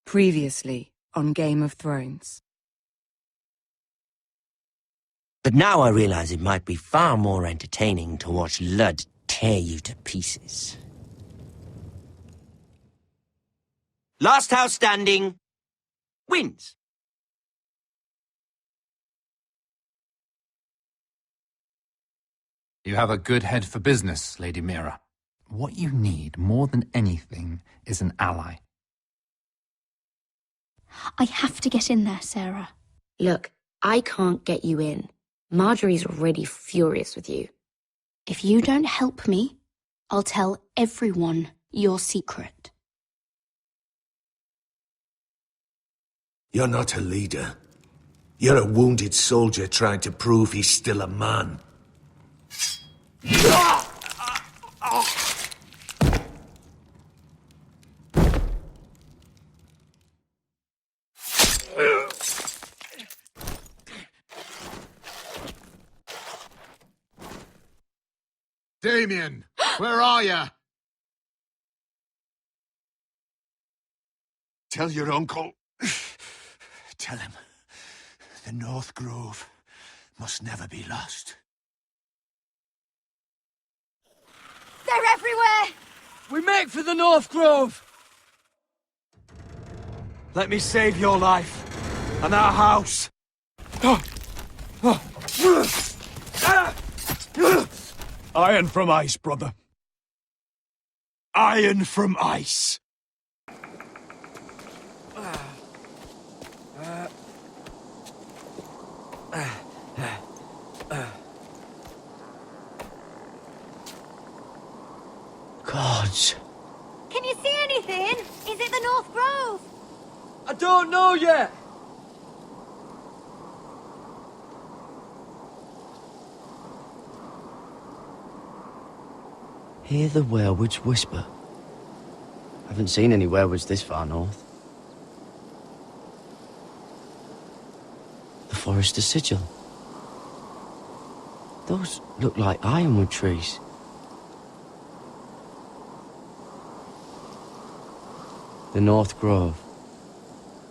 Previously on Game of Thrones. But now I realize it might be far more entertaining to watch Ludd tear you to pieces. Last house standing wins. You have a good head for business, Lady Mira. What you need more than anything is an ally. I have to get in there, Sarah. Look, I can't get you in. Marjorie's already furious with you. If you don't help me, I'll tell everyone your secret. You're not a leader. You're a wounded soldier trying to prove he's still a man. Damien, where are you? Tell your uncle. Tell him the North Grove must never be lost. They're everywhere! We make for the North Grove! Let me save your life and our house. Iron from ice, brother. Iron from ice. Gods. Can you see anything? Is it the North Grove? I don't know yet. Hear the werewolves whisper. Haven't seen any werewolves this far north. The Forester Sigil. Those look like ironwood trees. The North Grove,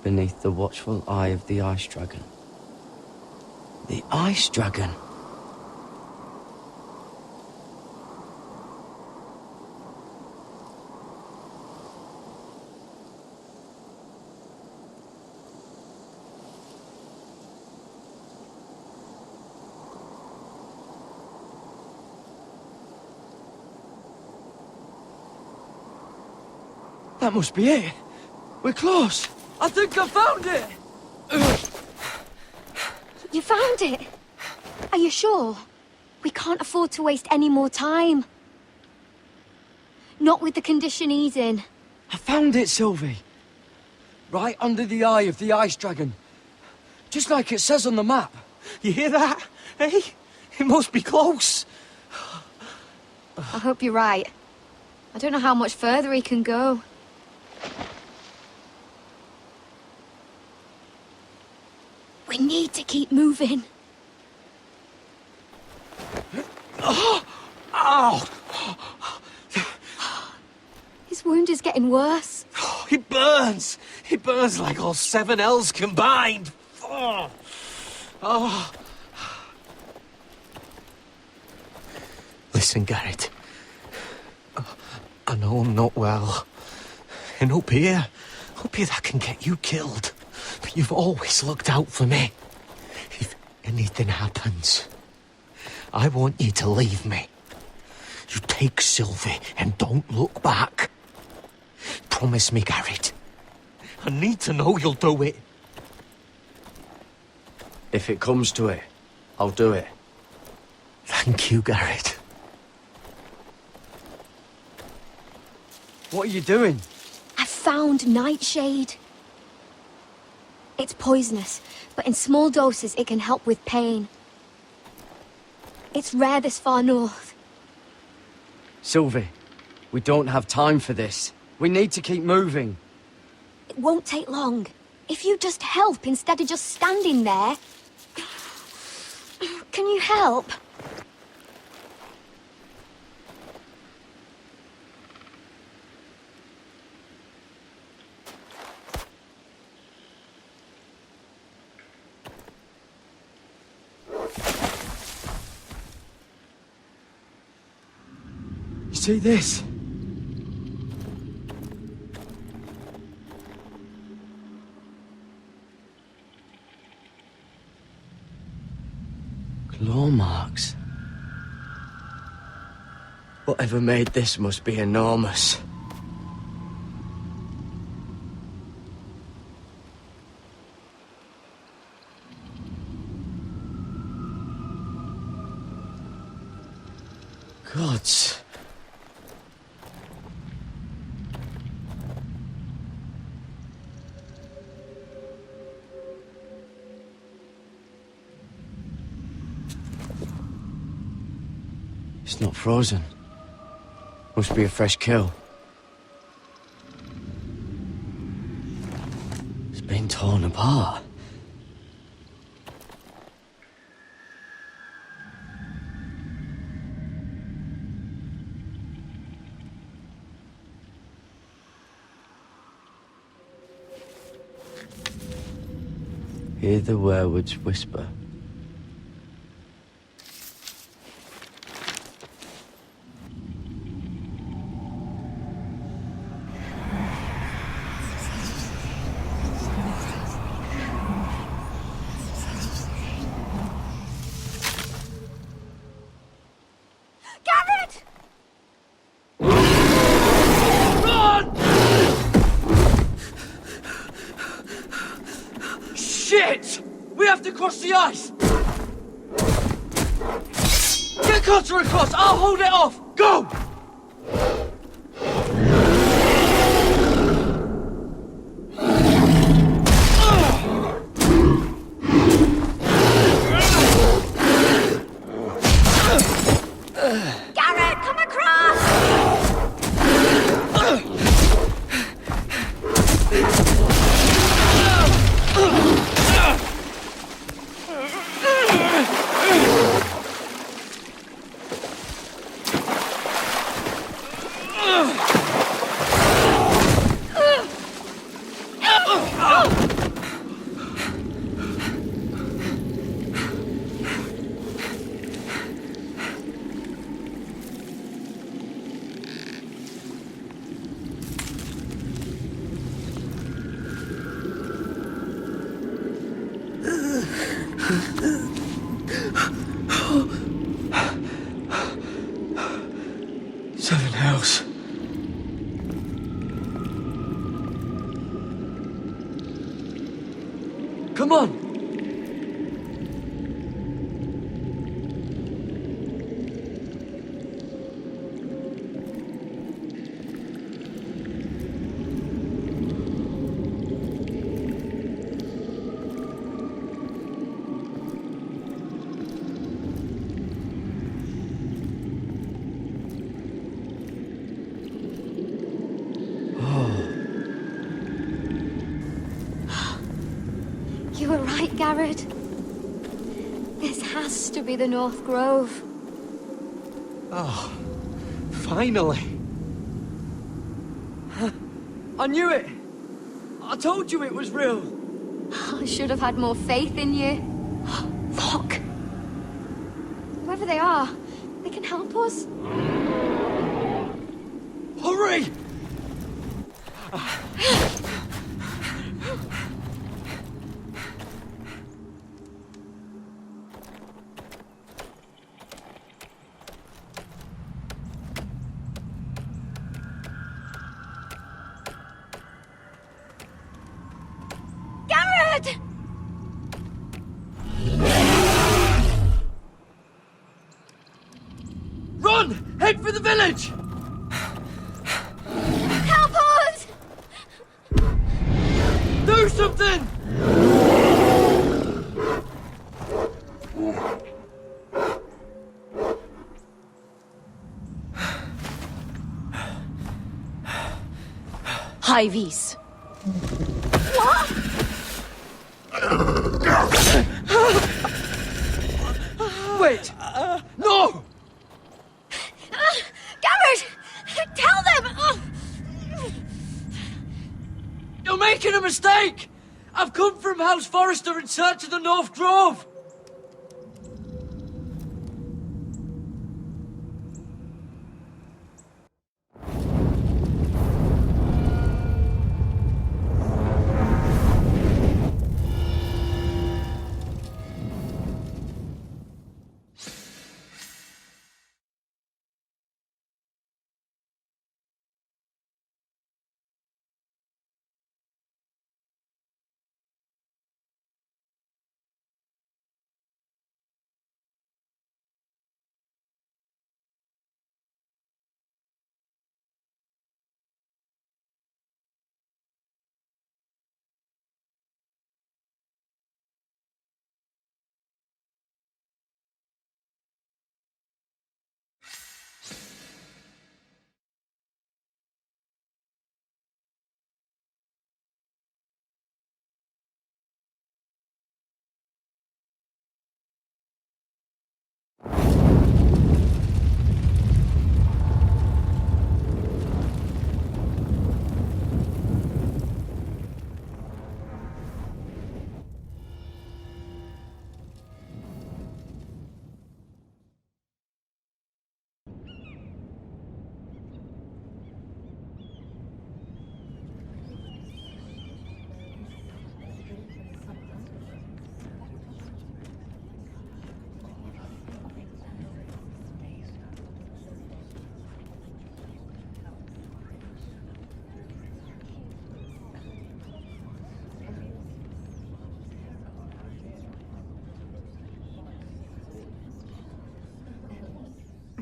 beneath the watchful eye of the Ice Dragon. The Ice Dragon? That must be it. We're close. I think I found it. You found it? Are you sure? We can't afford to waste any more time. Not with the condition he's in. I found it, Sylvie. Right under the eye of the Ice Dragon. Just like it says on the map. You hear that? Hey? It must be close. I hope you're right. I don't know how much further he can go. We need to keep moving. Ow! His wound is getting worse. It burns! It burns like all 7 L's combined! Oh. Oh. Listen, Garrett. I know I'm not well. And up here that can get you killed. But you've always looked out for me. If anything happens, I want you to leave me. You take Sylvie and don't look back. Promise me, Garrett. I need to know you'll do it. If it comes to it, I'll do it. Thank you, Garrett. What are you doing? I found Nightshade. It's poisonous, but in small doses it can help with pain. It's rare this far north. Sylvie, we don't have time for this. We need to keep moving. It won't take long. If you just help instead of just standing there... Can you help? See this? Claw marks. Whatever made this must be enormous. Gods. It's not frozen. Must be a fresh kill. It's been torn apart. Hear the werewolves whisper. Garrett! Shit! We have to cross the ice! Get Cutter across! I'll hold it off! Go! Garrett, come across! Seven hells. Come on! You were right, Garrett. This has to be the North Grove. Oh, finally. I knew it! I told you it was real! I should have had more faith in you. Look! Whoever they are, they can help us. Hurry! Garrett! Run! Head for the village! Help us! Do something! High vis. What? Wait! No! Garrett! Tell them! You're making a mistake! I've come from House Forrester in search of the North Grove!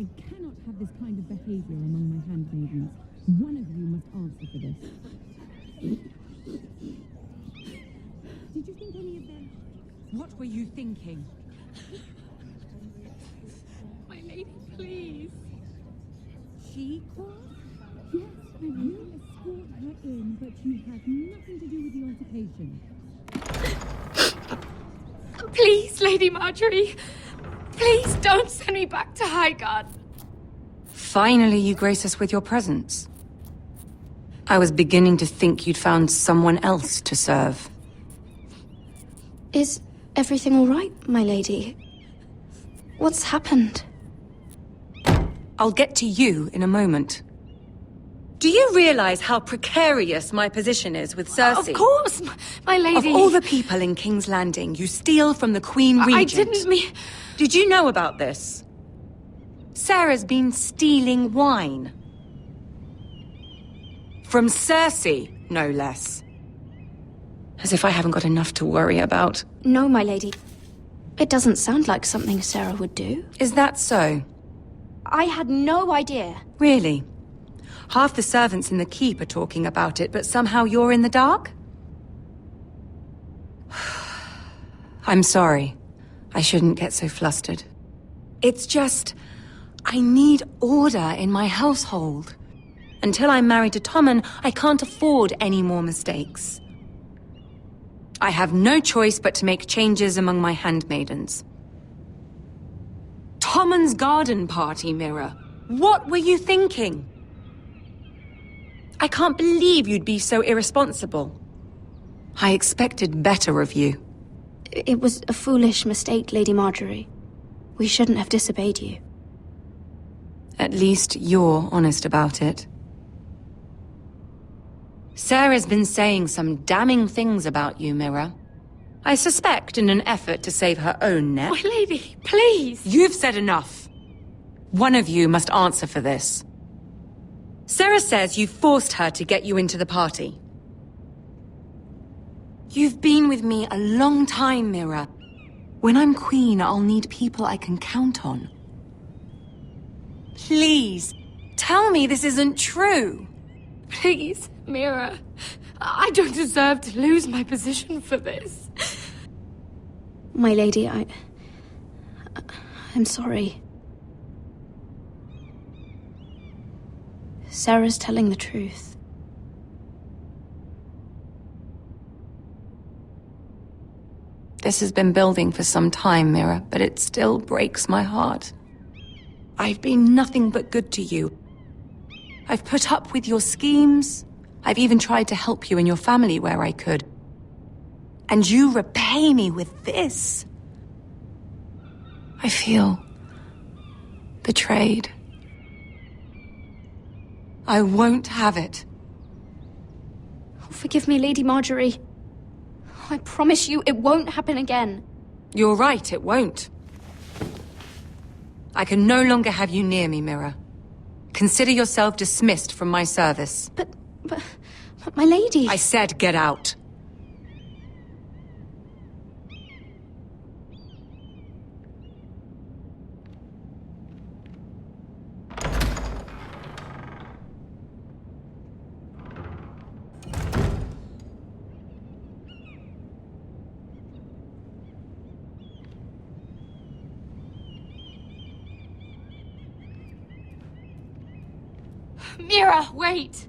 I cannot have this kind of behavior among my handmaidens. One of you must answer for this. Did you think any of them... What were you thinking? My lady, please. She called? Yes, and you escort her in, but you had nothing to do with the altercation. Please, Lady Marjorie. Please don't send me back to Highgarden. Finally, you grace us with your presence. I was beginning to think you'd found someone else to serve. Is everything all right, my lady? What's happened? I'll get to you in a moment. Do you realize how precarious my position is with Cersei? Of course, my lady. Of all the people in King's Landing, you steal from the Queen Regent. I didn't mean... Did you know about this? Sarah's been stealing wine. From Cersei, no less. As if I haven't got enough to worry about. No, my lady. It doesn't sound like something Sarah would do. Is that so? I had no idea. Really? Half the servants in the keep are talking about it, but somehow you're in the dark? I'm sorry. I shouldn't get so flustered. It's just... I need order in my household. Until I'm married to Tommen, I can't afford any more mistakes. I have no choice but to make changes among my handmaidens. Tommen's garden party, Mira. What were you thinking? I can't believe you'd be so irresponsible. I expected better of you. It was a foolish mistake, Lady Marjorie. We shouldn't have disobeyed you. At least you're honest about it. Sarah's been saying some damning things about you, Mira. I suspect in an effort to save her own neck. My lady, please. You've said enough. One of you must answer for this. Sarah says you forced her to get you into the party. You've been with me a long time, Mira. When I'm queen, I'll need people I can count on. Please, tell me this isn't true. Please, Mira. I don't deserve to lose my position for this. My lady, I'm sorry. Sarah's telling the truth. This has been building for some time, Mira, but it still breaks my heart. I've been nothing but good to you. I've put up with your schemes. I've even tried to help you and your family where I could. And you repay me with this. I feel betrayed. I won't have it. Oh, forgive me, Lady Marjorie. I promise you it won't happen again. You're right, it won't. I can no longer have you near me, Mira. Consider yourself dismissed from my service. But my lady... I said get out. Mira, wait!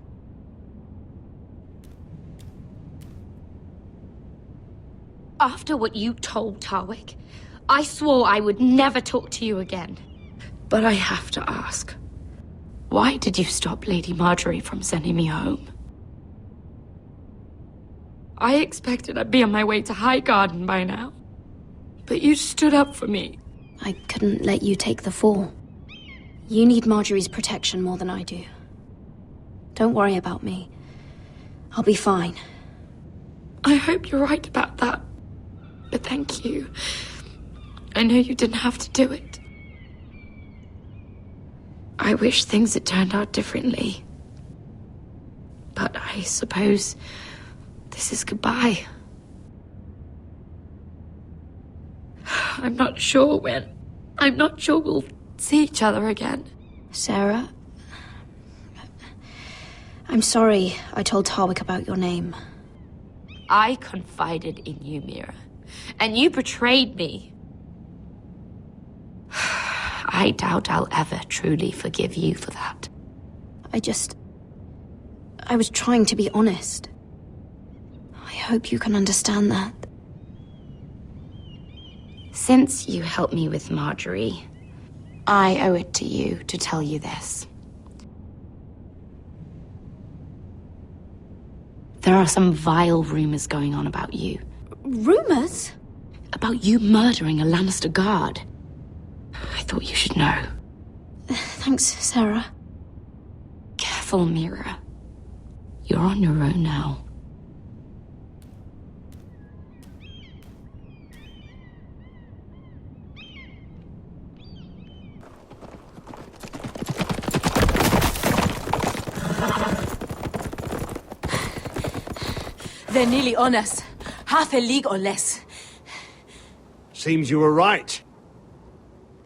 After what you told Tarwick, I swore I would never talk to you again. But I have to ask, why did you stop Lady Marjorie from sending me home? I expected I'd be on my way to Highgarden by now. But you stood up for me. I couldn't let you take the fall. You need Marjorie's protection more than I do. Don't worry about me. I'll be fine. I hope you're right about that. But thank you. I know you didn't have to do it. I wish things had turned out differently. But I suppose this is goodbye. I'm not sure when. I'm not sure we'll see each other again. Sarah? I'm sorry I told Tarwick about your name. I confided in you, Mira, and you betrayed me. I doubt I'll ever truly forgive you for that. I was trying to be honest. I hope you can understand that. Since you helped me with Marjorie, I owe it to you to tell you this. There are some vile rumors going on about you. Rumors? About you murdering a Lannister guard. I thought you should know. Thanks, Sarah. Careful, Mira. You're on your own now. They're nearly on us. Half a league or less. Seems you were right.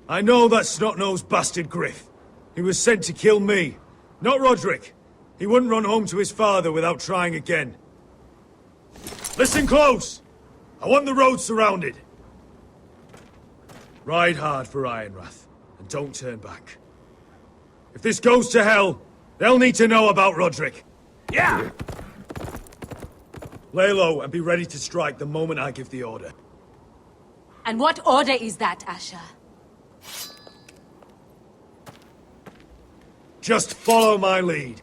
I know that snot-nosed bastard Griff. He was sent to kill me, not Roderick. He wouldn't run home to his father without trying again. Listen close! I want the road surrounded. Ride hard for Ironrath, and don't turn back. If this goes to hell, they'll need to know about Roderick. Yeah! Lay low and be ready to strike the moment I give the order. And what order is that, Asher? Just follow my lead.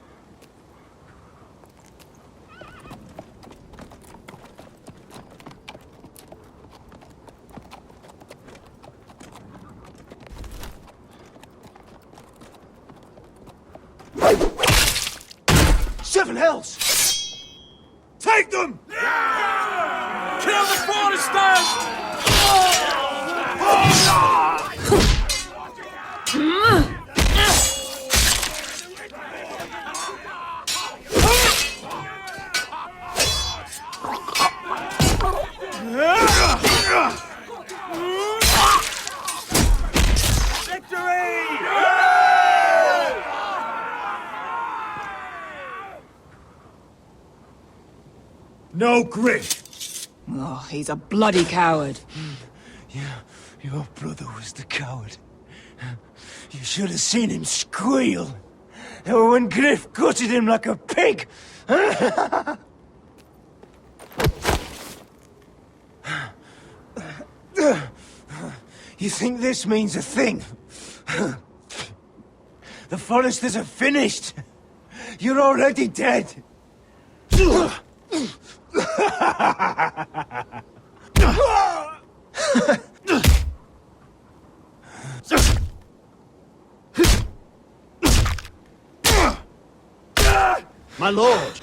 Seven hells! Take them! Kill the foresters! No Griff! Oh, he's a bloody coward. Your brother was the coward. You should have seen him squeal. When Griff gutted him like a pig. You think this means a thing? The Foresters are finished. You're already dead. My lord!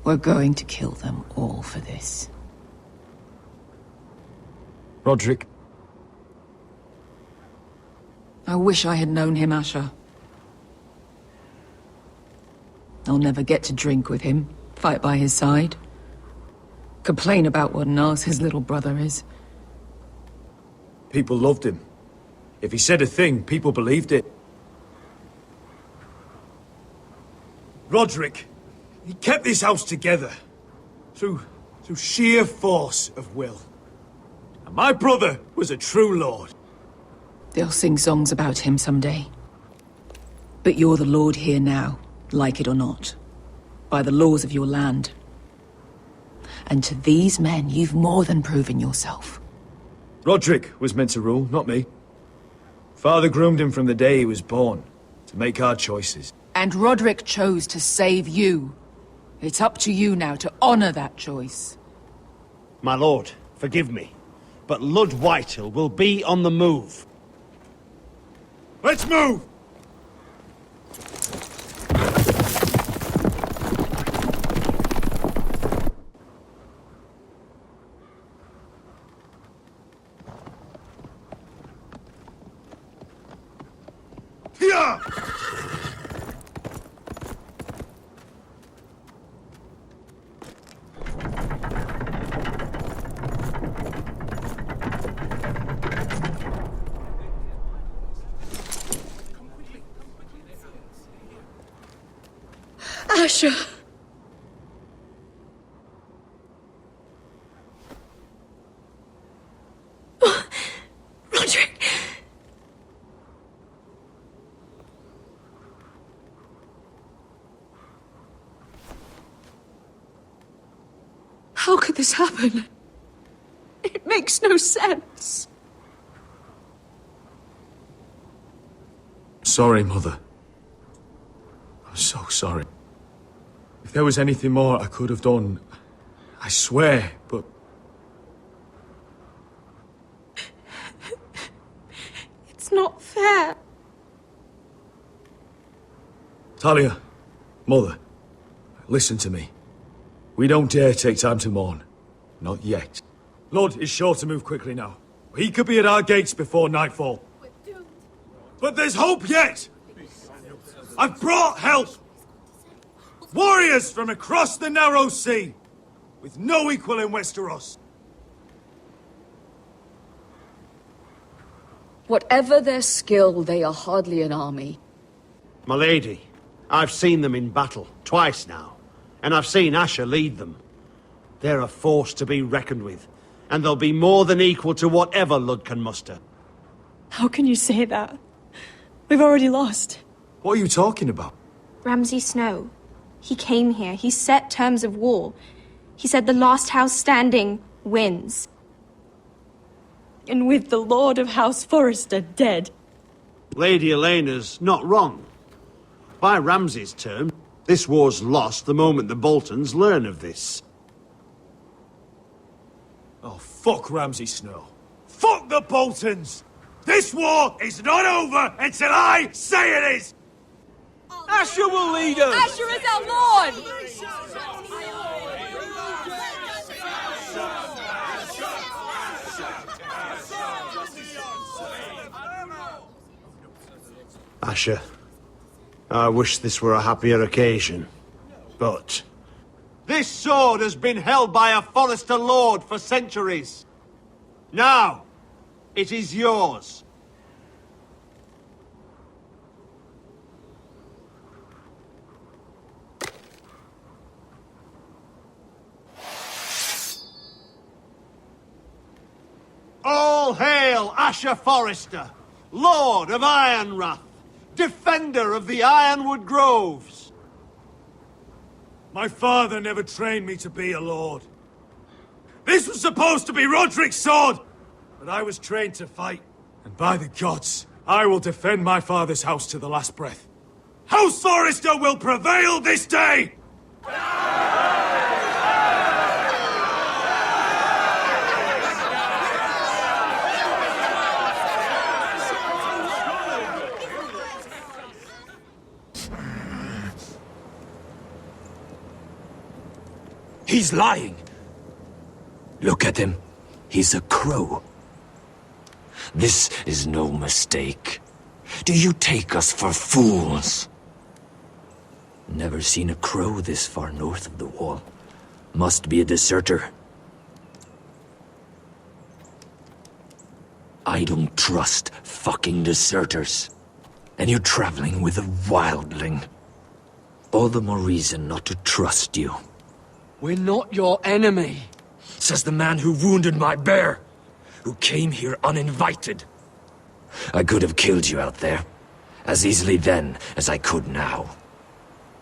We're going to kill them all for this. Roderick. I wish I had known him, Asher. I'll never get to drink with him, fight by his side. Complain about what an arse his little brother is. People loved him. If he said a thing, people believed it. Roderick, he kept this house together. Through sheer force of will. And my brother was a true lord. They'll sing songs about him someday. But you're the lord here now, like it or not. By the laws of your land. And to these men, you've more than proven yourself. Roderick was meant to rule, not me. Father groomed him from the day he was born, to make hard choices. And Roderick chose to save you. It's up to you now to honor that choice. My lord, forgive me, but Lud Whitehill will be on the move. Let's move! Asher! Roderick! How could this happen? It makes no sense. Sorry, Mother. I'm so sorry. If there was anything more I could have done, I swear, but... It's not fair. Talia, Mother, listen to me. We don't dare take time to mourn. Not yet. Lord is sure to move quickly now. He could be at our gates before nightfall. But there's hope yet! I've brought help! Warriors from across the narrow sea, with no equal in Westeros. Whatever their skill, they are hardly an army. My lady, I've seen them in battle, twice now. And I've seen Asher lead them. They're a force to be reckoned with, and they'll be more than equal to whatever Lud can muster. How can you say that? We've already lost. What are you talking about? Ramsay Snow. He came here, he set terms of war. He said the last house standing wins. And with the Lord of House Forrester dead. Lady Elena's not wrong. By Ramsay's term, this war's lost the moment the Boltons learn of this. Oh, fuck Ramsay Snow. Fuck the Boltons! This war is not over until I say it is! Asher will lead us! Asher is our lord! Asher, I wish this were a happier occasion, but... This sword has been held by a Forrester Lord for centuries. Now, it is yours. All hail Asher Forrester, Lord of Ironrath, defender of the Ironwood Groves. My father never trained me to be a lord. This was supposed to be Roderick's sword, but I was trained to fight. And by the gods, I will defend my father's house to the last breath. House Forrester will prevail this day! He's lying. Look at him. He's a crow. This is no mistake. Do you take us for fools? Never seen a crow this far north of the wall. Must be a deserter. I don't trust fucking deserters. And you're traveling with a wildling. All the more reason not to trust you. We're not your enemy, Says the man who wounded my bear, who came here uninvited. I could have killed you out there, as easily then as I could now.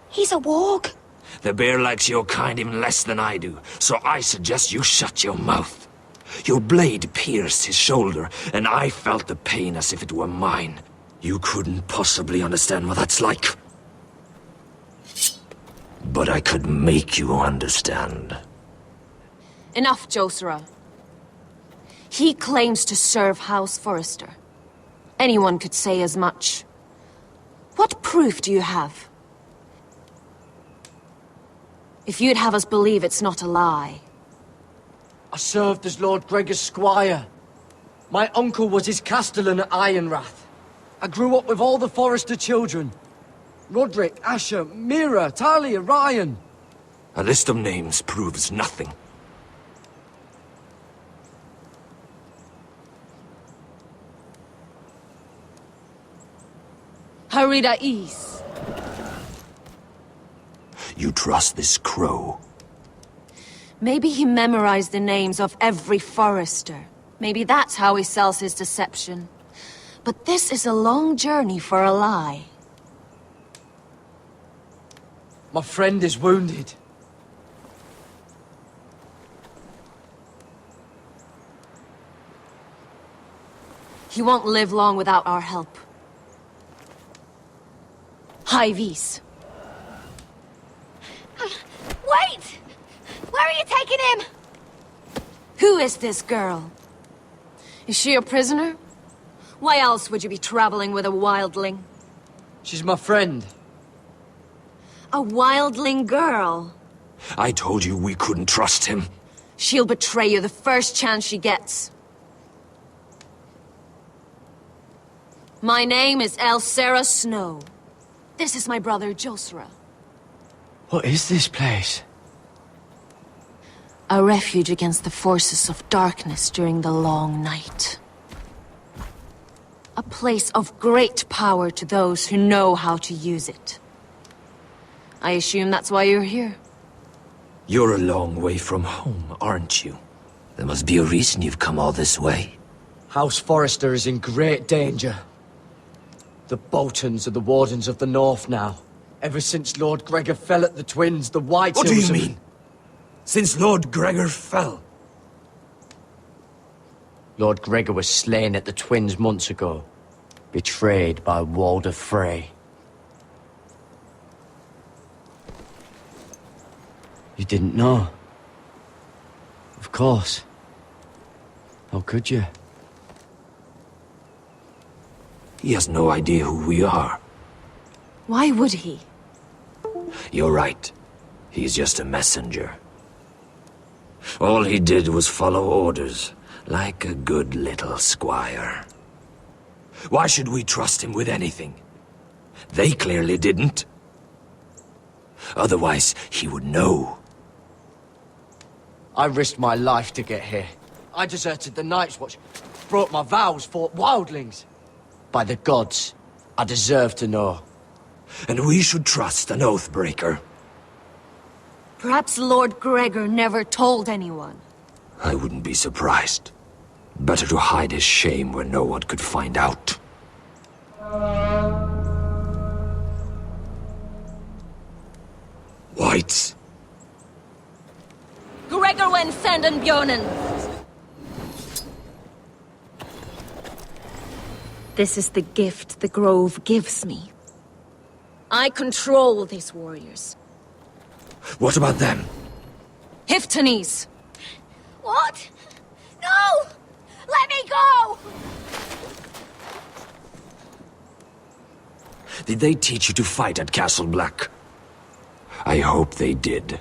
He's a warg. The bear likes your kind even less than I do, so I suggest you shut your mouth. Your blade pierced his shoulder, and I felt the pain as if it were mine. You couldn't possibly understand what that's like. But I could make you understand. Enough, Josera. He claims to serve House Forrester. Anyone could say as much. What proof do you have? If you'd have us believe it's not a lie. I served as Lord Gregor's squire. My uncle was his castellan at Ironrath. I grew up with all the Forrester children. Roderick, Asher, Mira, Talia, Ryan. A list of names proves nothing. Harida East. You trust this crow? Maybe he memorized the names of every Forrester. Maybe that's how he sells his deception. But this is a long journey for a lie. My friend is wounded. He won't live long without our help. High vis. Wait! Where are you taking him? Who is this girl? Is she a prisoner? Why else would you be traveling with a wildling? She's my friend. A wildling girl? I told you we couldn't trust him. She'll betray you the first chance she gets. My name is Elsera Snow. This is my brother Josra. What is this place? A refuge against the forces of darkness during the long night. A place of great power to those who know how to use it. I assume that's why you're here. You're a long way from home, aren't you? There must be a reason you've come all this way. House Forrester is in great danger. The Boltons are the Wardens of the North now. Ever since Lord Gregor fell at the Twins, the White What do Hills you have- mean? Since Lord Gregor fell? Lord Gregor was slain at the Twins months ago. Betrayed by Walder Frey. You didn't know? Of course. How could you? He has no idea who we are. Why would he? You're right. He's just a messenger. All he did was follow orders, like a good little squire. Why should we trust him with anything? They clearly didn't. Otherwise, he would know. I risked my life to get here. I deserted the Night's Watch, broke my vows, fought wildlings. By the gods, I deserve to know. And we should trust an oathbreaker. Perhaps Lord Gregor never told anyone. I wouldn't be surprised. Better to hide his shame where no one could find out. Whites. Gregor wen senden björnen! This is the gift the Grove gives me. I control these warriors. What about them? Hiftanes! What? No! Let me go! Did they teach you to fight at Castle Black? I hope they did.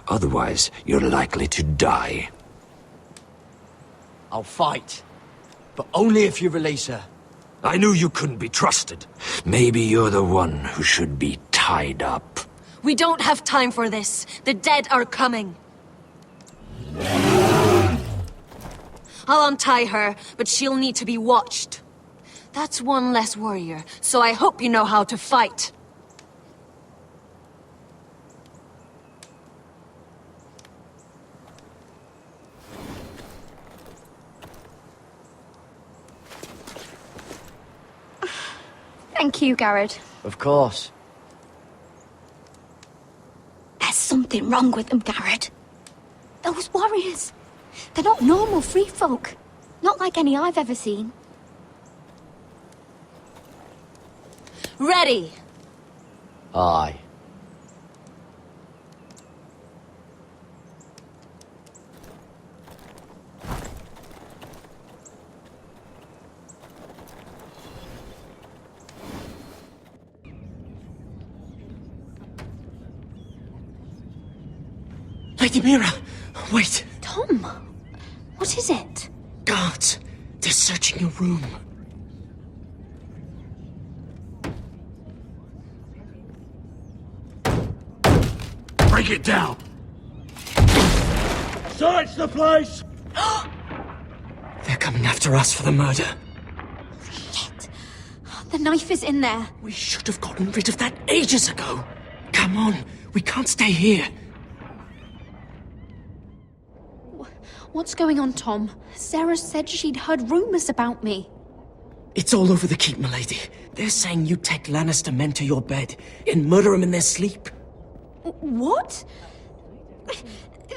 Otherwise, you're likely to die. I'll fight. But only if you release her. I knew you couldn't be trusted. Maybe you're the one who should be tied up. We don't have time for this. The dead are coming. I'll untie her, but she'll need to be watched. That's one less warrior, so I hope you know how to fight. Thank you, Garrett. Of course. There's something wrong with them, Garrett. Those warriors. They're not normal free folk. Not like any I've ever seen. Ready! Aye. Lady Mira, wait. Tom, what is it? Guards, they're searching your room. Break it down! Search the place! They're coming after us for the murder. The knife is in there. We should have gotten rid of that ages ago. Come. Come on, we can't stay here. What's going on, Tom? Sarah said she'd heard rumors about me. It's all over the keep, milady. They're saying you take Lannister men to your bed and murder them in their sleep. What?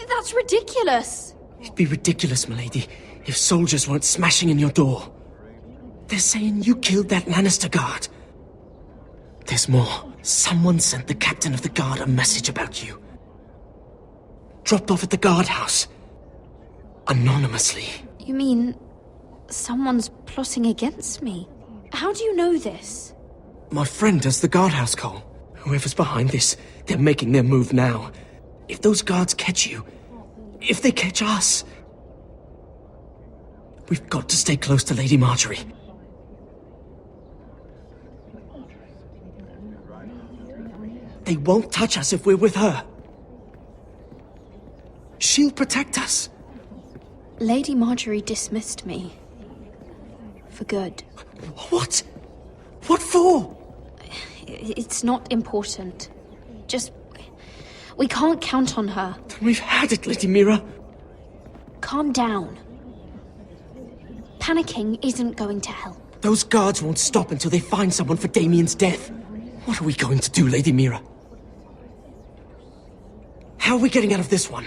That's ridiculous. It'd be ridiculous, milady, if soldiers weren't smashing in your door. They're saying you killed that Lannister guard. There's more. Someone sent the captain of the guard a message about you. Dropped off at the guardhouse. Anonymously. You mean someone's plotting against me? How do you know this? My friend does the guardhouse call. Whoever's behind this, they're making their move now. If those guards catch you, if they catch us, we've got to stay close to Lady Marjorie. They won't touch us if we're with her. She'll protect us. Lady Marjorie dismissed me. For good. What? What for? It's not important. Just... we can't count on her. We've had it, Lady Mira. Calm down. Panicking isn't going to help. Those guards won't stop until they find someone for Damien's death. What are we going to do, Lady Mira? How are we getting out of this one?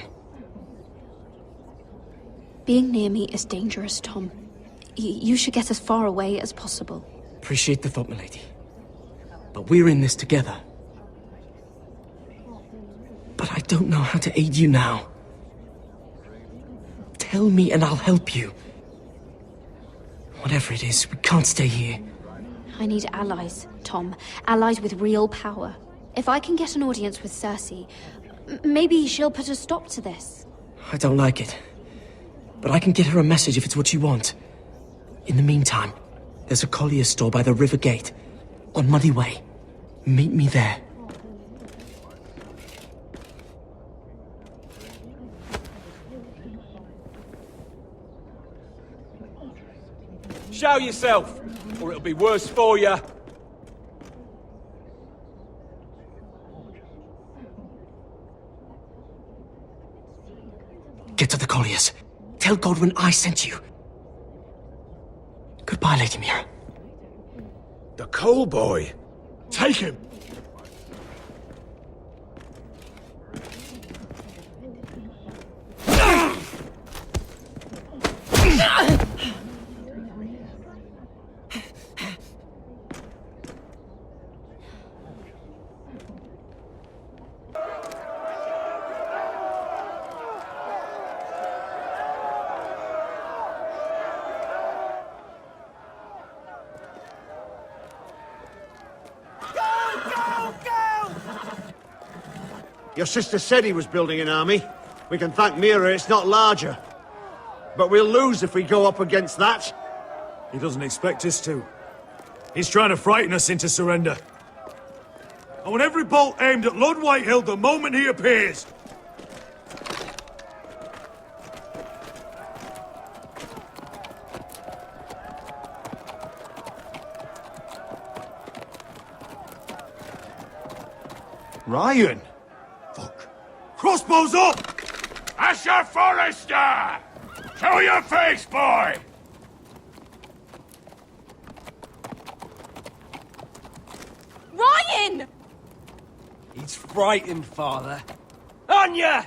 Being near me is dangerous, Tom. You should get as far away as possible. Appreciate the thought, milady. But we're in this together. But I don't know how to aid you now. Tell me and I'll help you. Whatever it is, we can't stay here. I need allies, Tom. Allies with real power. If I can get an audience with Cersei, maybe she'll put a stop to this. I don't like it. But I can get her a message if it's what you want. In the meantime, there's a collier's store by the river gate. On Muddy Way. Meet me there. Show yourself, or it'll be worse for you. Get to the colliers. Tell Godwin I sent you. Goodbye, Lady Mira. The coal boy. Take him. Your sister said he was building an army. We can thank Mira it's not larger. But we'll lose if we go up against that. He doesn't expect us to. He's trying to frighten us into surrender. I want every bolt aimed at Lord Whitehill the moment he appears. Ryan! Fuck. Crossbows up! Asher Forrester! Show your face, boy! Ryan! He's frightened, Father. On ya!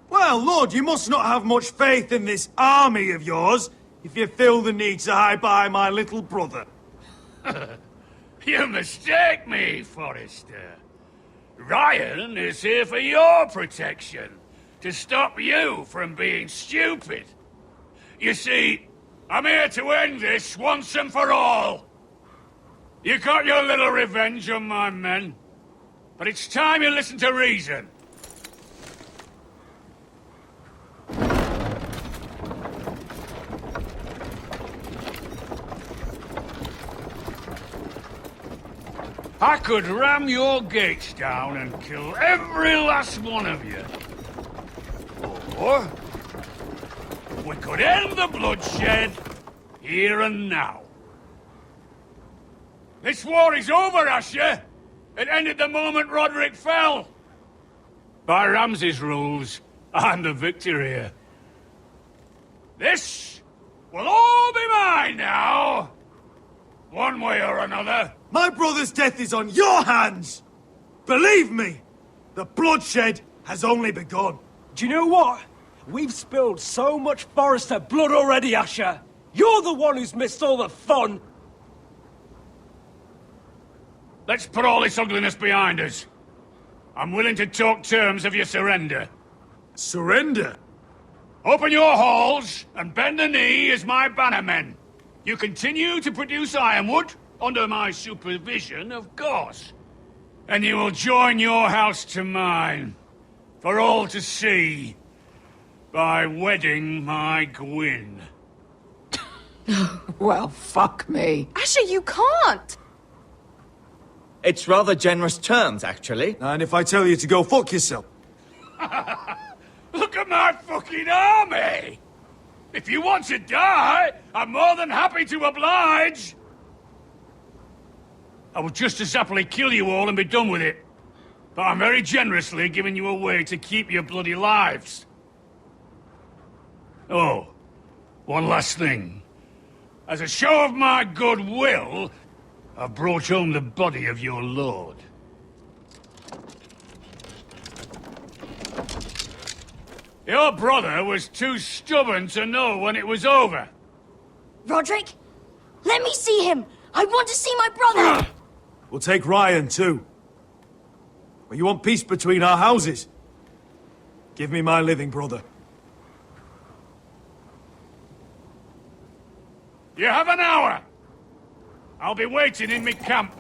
Well, Lord, you must not have much faith in this army of yours, if you feel the need to hide behind my little brother. You mistake me, Forrester. Ryan is here for your protection, to stop you from being stupid. You see, I'm here to end this once and for all. You got your little revenge on my men, but it's time you listen to reason. I could ram your gates down and kill every last one of you. Or we could end the bloodshed here and now. This war is over, Asher, It ended the moment Roderick fell. By Ramsay's rules, I'm the victor here. This will all be mine now. One way or another. My brother's death is on your hands! Believe me, the bloodshed has only begun. Do you know what? We've spilled so much Forrester blood already, Asher. You're the one who's missed all the fun. Let's put all this ugliness behind us. I'm willing to talk terms of your surrender. Surrender? Open your halls and bend the knee as my bannermen. You continue to produce ironwood, under my supervision, of course. And you will join your house to mine, for all to see, by wedding my Gwyn. Well, fuck me. Asher, you can't! It's rather generous terms, actually. And if I tell you to go fuck yourself? Look at my fucking army! If you want to die, I'm more than happy to oblige! I would just as happily kill you all and be done with it. But I'm very generously giving you a way to keep your bloody lives. Oh, one last thing. As a show of my goodwill, I've brought home the body of your lord. Your brother was too stubborn to know when it was over. Roderick? Let me see him! I want to see my brother! We'll take Ryan, too. But you want peace between our houses? Give me my living brother. You have an hour! I'll be waiting in my camp.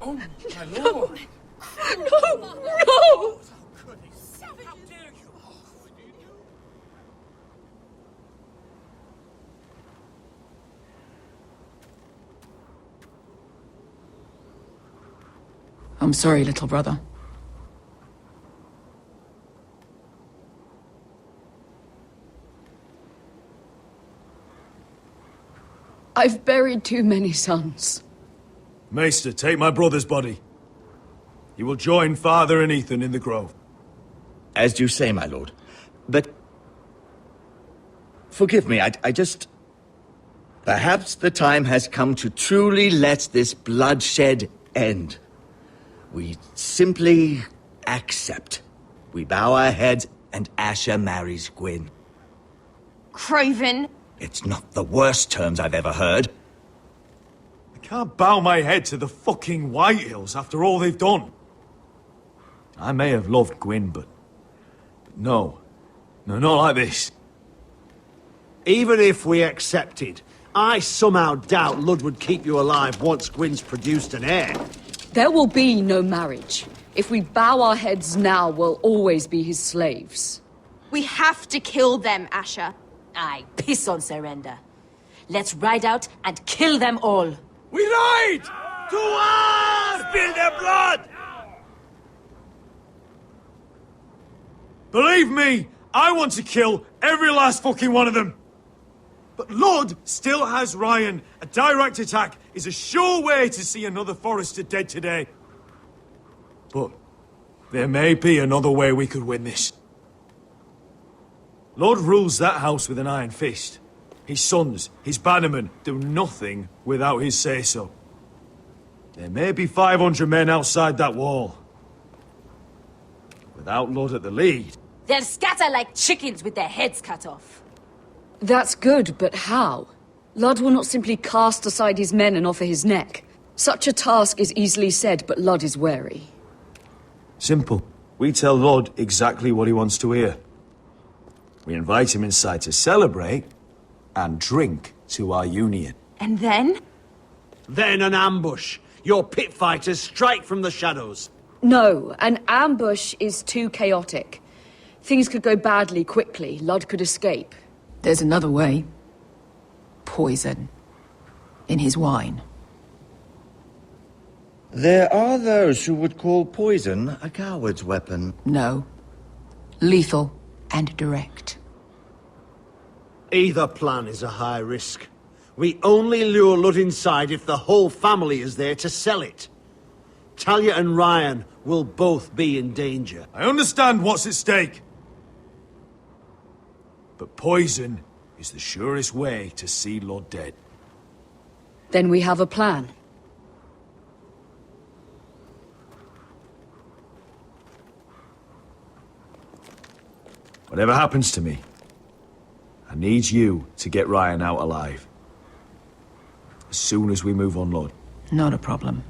Oh, my lord! No! How dare you! I'm sorry, little brother. I've buried too many sons. Maester, take my brother's body. You will join Father and Ethan in the grove. As you say, my lord. But... forgive me, I just... Perhaps the time has come to truly let this bloodshed end. We simply accept. We bow our heads and Asher marries Gwyn. Craven! It's not the worst terms I've ever heard. I can't bow my head to the fucking Whitehills after all they've done. I may have loved Gwyn, but no. No, not like this. Even if we accepted, I somehow doubt Lud would keep you alive once Gwyn's produced an heir. There will be no marriage. If we bow our heads now, we'll always be his slaves. We have to kill them, Asher. Aye, piss on surrender. Let's ride out and kill them all. We ride! To war! Spill their blood! Believe me, I want to kill every last fucking one of them. But Lud still has Ryan. A direct attack is a sure way to see another Forrester dead today. But there may be another way we could win this. Lud rules that house with an iron fist. His sons, his bannermen, do nothing without his say-so. There may be 500 men outside that wall. Without Lord at the lead. They'll scatter like chickens with their heads cut off. That's good, but how? Ludd will not simply cast aside his men and offer his neck. Such a task is easily said, but Ludd is wary. Simple. We tell Lord exactly what he wants to hear. We invite him inside to celebrate and drink to our union. And then? Then an ambush. Your pit fighters strike from the shadows. No, an ambush is too chaotic. Things could go badly quickly. Ludd could escape. There's another way. Poison. In his wine. There are those who would call poison a coward's weapon. No. Lethal and direct. Either plan is a high risk. We only lure Ludd inside if the whole family is there to sell it. Talia and Ryan will both be in danger. I understand what's at stake. But poison is the surest way to see Lord dead. Then we have a plan. Whatever happens to me, I need you to get Ryan out alive. As soon as we move on, Lord. Not a problem.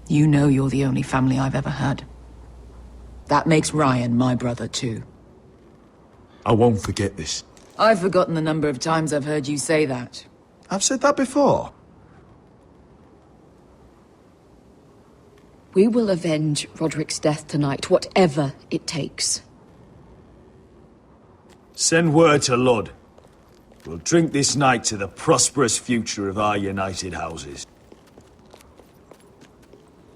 You know you're the only family I've ever had. That makes Ryan my brother too. I won't forget this. I've forgotten the number of times I've heard you say that. I've said that before. We will avenge Roderick's death tonight, whatever it takes. Send word to Ludd. We'll drink this night to the prosperous future of our united houses.